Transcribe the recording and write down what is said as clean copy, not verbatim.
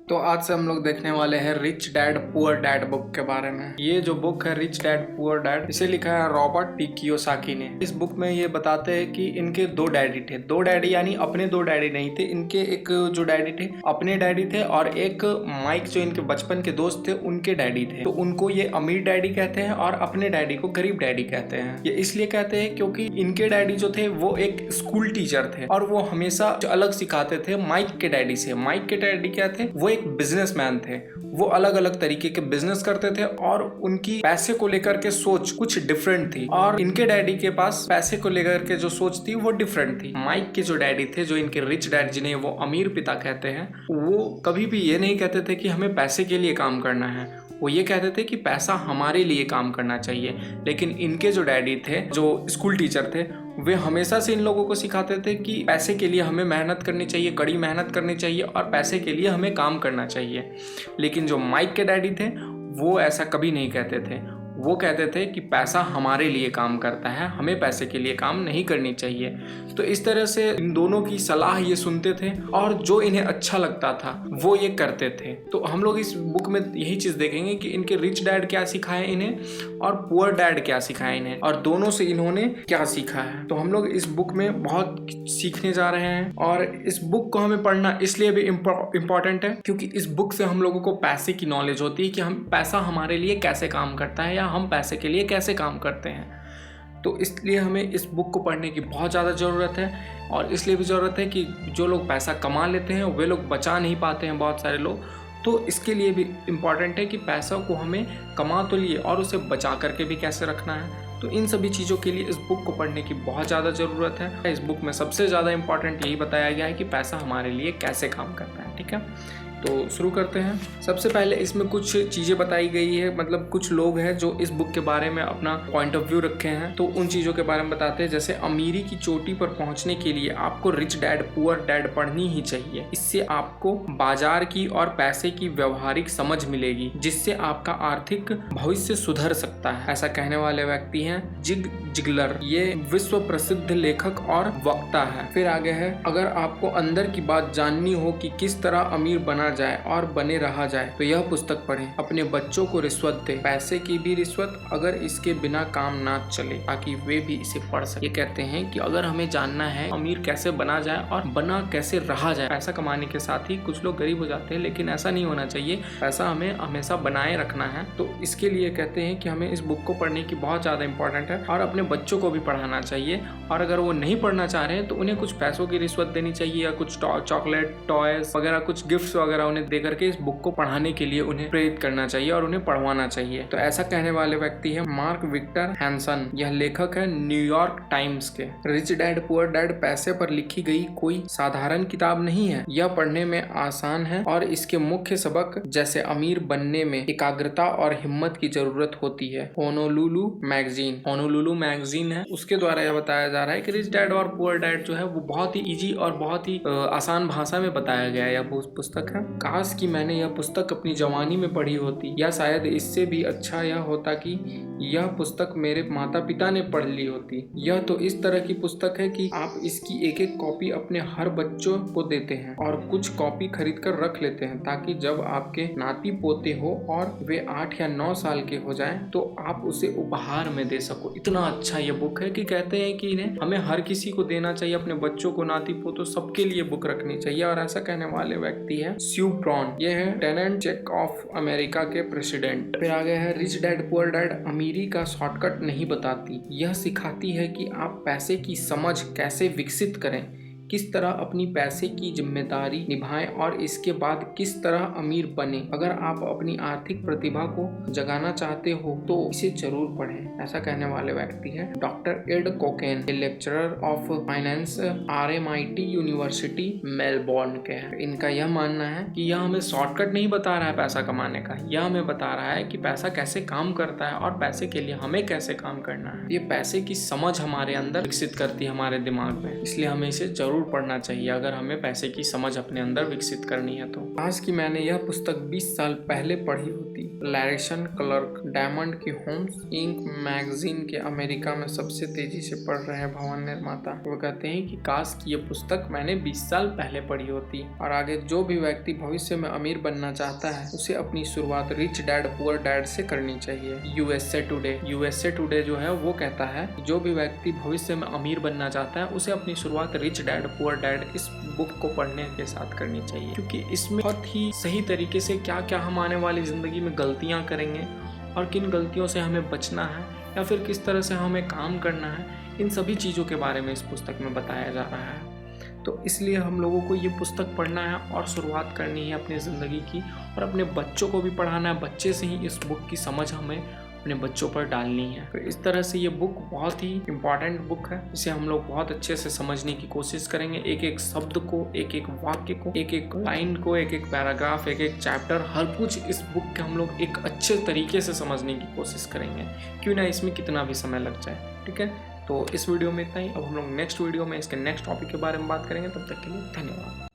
तो आज से हम लोग देखने वाले हैं rich dad poor dad book के बारे में। ये जो बुक है रिच डैड पुअर डैड, इसे लिखा है रॉबर्ट टी कियोसाकी ने। इस बुक में ये बताते हैं कि इनके दो डैडी थे। दो डैडी यानी अपने दो डैडी नहीं थे, इनके एक जो डैडी थे अपने डैडी थे और एक माइक जो इनके बचपन के दोस्त थे उनके डैडी थे। तो उनको ये अमीर डैडी कहते हैं और अपने डैडी को गरीब डैडी कहते हैं। ये इसलिए कहते हैं क्योंकि इनके डैडी जो थे वो एक स्कूल टीचर थे और वो हमेशा अलग सिखाते थे माइक के डैडी से। माइक के डैडी क्या थे? वो एक बिजनेसमैन थे। वो अलग अलग तरीके के बिजनेस करते थे और उनकी पैसे को लेकर के सोच कुछ डिफरेंट थी और इनके डैडी के पास पैसे को लेकर के जो सोच थी वो डिफरेंट थी। माइक के जो डैडी थे, जो इनके रिच डैड जिन्हें वो अमीर पिता कहते हैं, वो कभी भी ये नहीं कहते थे कि हमें पैसे के लिए काम करना है। वो ये कहते थे कि पैसा हमारे लिए काम करना चाहिए। लेकिन इनके जो डैडी थे, जो स्कूल टीचर थे, वे हमेशा से इन लोगों को सिखाते थे कि पैसे के लिए हमें मेहनत करनी चाहिए, कड़ी मेहनत करनी चाहिए और पैसे के लिए हमें काम करना चाहिए। लेकिन जो माइक के डैडी थे वो ऐसा कभी नहीं कहते थे। वो कहते थे कि पैसा हमारे लिए काम करता है, हमें पैसे के लिए काम नहीं करनी चाहिए। तो इस तरह से इन दोनों की सलाह ये सुनते थे और जो इन्हें अच्छा लगता था वो ये करते थे। तो हम लोग इस बुक में यही चीज़ देखेंगे कि इनके रिच डैड क्या सिखाए इन्हें और पुअर डैड क्या सिखाए इन्हें और दोनों से इन्होंने क्या सीखा है। तो हम लोग इस बुक में बहुत सीखने जा रहे हैं और इस बुक को हमें पढ़ना इसलिए भी इम्पोर्टेंट है क्योंकि इस बुक से हम लोगों को पैसे की नॉलेज होती है कि हम पैसा हमारे लिए कैसे काम करता है या हम पैसे के लिए कैसे काम करते हैं। तो इसलिए हमें इस बुक को पढ़ने की बहुत ज़्यादा ज़रूरत है और इसलिए भी ज़रूरत है कि जो लोग पैसा कमा लेते हैं वे लोग बचा नहीं पाते हैं, बहुत सारे लोग। तो इसके लिए भी इम्पॉर्टेंट है कि पैसा को हमें कमा तो लिए और उसे बचा करके भी कैसे रखना है। तो इन सभी चीज़ों के लिए इस बुक को पढ़ने की बहुत ज़्यादा ज़रूरत है। इस बुक में सबसे ज़्यादा इम्पॉर्टेंट यही बताया गया है कि पैसा हमारे लिए कैसे काम करता है। ठीक है, तो शुरू करते हैं। सबसे पहले इसमें कुछ चीज़ें बताई गई है, मतलब कुछ लोग हैं जो इस बुक के बारे में अपना पॉइंट ऑफ व्यू रखे हैं। तो उन चीज़ों के बारे में बताते हैं। जैसे अमीरी की चोटी पर पहुंचने के लिए आपको रिच डैड पुअर डैड पढ़नी ही चाहिए। इससे आपको बाजार की और पैसे की व्यवहारिक समझ मिलेगी जिससे आपका आर्थिक भविष्य सुधर सकता है। ऐसा कहने वाले व्यक्ति हैं जिग जिगलर। ये विश्व प्रसिद्ध लेखक और वक्ता है। फिर आगे है, अगर आपको अंदर की बात जाननी हो कि किस तरह अमीर बना जाए और बने रहा जाए तो यह पुस्तक पढ़ें। अपने बच्चों को रिश्वत दे, पैसे की भी रिश्वत, अगर इसके बिना काम ना चले, ताकि वे भी इसे पढ़ सके। ये कहते हैं कि अगर हमें जानना है अमीर कैसे बना जाए और बना कैसे रहा जाए, पैसा कमाने के साथ ही कुछ लोग गरीब हो जाते हैं, लेकिन ऐसा नहीं होना चाहिए। पैसा हमें हमेशा बनाए रखना है। तो इसके लिए कहते हैं कि हमें इस बुक को पढ़ने की बहुत ज्यादा इंपॉर्टेंट है और अपने बच्चों को भी पढ़ाना चाहिए। और अगर वो नहीं पढ़ना चाह रहे हैं तो उन्हें कुछ पैसों की रिश्वत देनी चाहिए या कुछ चॉकलेट, टॉयज वगैरह, कुछ गिफ्ट्स वगैरह उन्हें दे करके इस बुक को पढ़ाने के लिए उन्हें प्रेरित करना चाहिए और उन्हें पढ़वाना चाहिए। तो ऐसा कहने वाले व्यक्ति है मार्क विक्टर हैंसन। यह लेखक है न्यूयॉर्क टाइम्स के। रिच डैड पुअर डैड पैसे पर लिखी गई कोई साधारण किताब नहीं है। यह पढ़ने में आसान है और इसके मुख्य सबक जैसे अमीर बनने में एकाग्रता और हिम्मत की जरूरत होती है। होनोलुलु मैगजीन है, उसके द्वारा यह बताया जा रहा है कि रिच डैड और पुअर डैड जो है वो बहुत ही इजी और बहुत ही आसान भाषा में बताया गया है। यह पुस्तक है। काश कि मैंने यह पुस्तक अपनी जवानी में पढ़ी होती, या शायद इससे भी अच्छा यह होता कि यह पुस्तक मेरे माता पिता ने पढ़ ली होती। यह तो इस तरह की पुस्तक है कि आप इसकी एक एक कॉपी अपने हर बच्चों को देते हैं और कुछ कॉपी खरीद कर रख लेते हैं ताकि जब आपके नाती पोते हो और वे 8 या 9 साल के हो जाएं तो आप उसे उपहार में दे सको। इतना अच्छा ये बुक है कि कहते हैं कि इन्हें हमें हर किसी को देना चाहिए, अपने बच्चों को, नाती पोतों, सबके लिए बुक रखनी चाहिए। और ऐसा कहने वाले व्यक्ति है स्यू ब्रॉन। ये है टेनेंट चेक ऑफ अमेरिका के प्रेसिडेंट। फिर आगे है रिच डैड पुअर डैड अमीरी का शॉर्टकट नहीं बताती, यह सिखाती है कि आप पैसे की समझ कैसे विकसित करें, किस तरह अपनी पैसे की जिम्मेदारी निभाएं और इसके बाद किस तरह अमीर बने। अगर आप अपनी आर्थिक प्रतिभा को जगाना चाहते हो तो इसे जरूर पढ़ें। ऐसा कहने वाले व्यक्ति है doctor Ed Cokayne, lecturer of finance RMIT university Melbourne के हैं। इनका यह मानना है कि यह हमें शॉर्टकट नहीं बता रहा है पैसा कमाने का, यह हमें बता रहा है कि पैसा कैसे काम करता है और पैसे के लिए हमें कैसे काम करना है। ये पैसे की समझ हमारे अंदर विकसित करती है, हमारे दिमाग में, इसलिए हमें इसे जरूर पढ़ना चाहिए अगर हमें पैसे की समझ अपने अंदर विकसित करनी है। तो आज की मैंने यह पुस्तक 20 साल पहले पढ़ी व्यक्ति लैरिसन क्लर्क डायमंड की होम्स इंक मैगजीन के अमेरिका में सबसे तेजी से बढ़ रहे भवन निर्माता। वो कहते हैं कि काश की ये पुस्तक मैंने 20 साल पहले पढ़ी होती। और आगे, जो भी व्यक्ति भविष्य में अमीर बनना चाहता है उसे अपनी शुरुआत रिच डैड पुअर डैड से करनी चाहिए। यूएसए टुडे जो है वो कहता है जो भी व्यक्ति भविष्य में अमीर बनना चाहता है उसे अपनी शुरुआत रिच डैड पुअर डैड इस बुक को पढ़ने के साथ करनी चाहिए, क्योंकि इसमें बहुत ही सही तरीके से क्या क्या हम आने वाली जिंदगी में गलतियां करेंगे और किन गलतियों से हमें बचना है या फिर किस तरह से हमें काम करना है, इन सभी चीज़ों के बारे में इस पुस्तक में बताया जा रहा है। तो इसलिए हम लोगों को ये पुस्तक पढ़ना है और शुरुआत करनी है अपनी ज़िंदगी की, और अपने बच्चों को भी पढ़ाना है। बच्चे से ही इस बुक की समझ हमें अपने बच्चों पर डालनी है। तो इस तरह से ये बुक बहुत ही इम्पॉर्टेंट बुक है, इसे हम लोग बहुत अच्छे से समझने की कोशिश करेंगे। एक एक शब्द को, एक एक वाक्य को, एक एक लाइन को, एक एक पैराग्राफ, एक एक चैप्टर, हर कुछ इस बुक के हम लोग एक अच्छे तरीके से समझने की कोशिश करेंगे, क्यों ना इसमें कितना भी समय लग जाए। ठीक है, तो इस वीडियो में इतना ही। अब हम लोग नेक्स्ट वीडियो में इसके नेक्स्ट टॉपिक के बारे में बात करेंगे। तब तक के लिए धन्यवाद।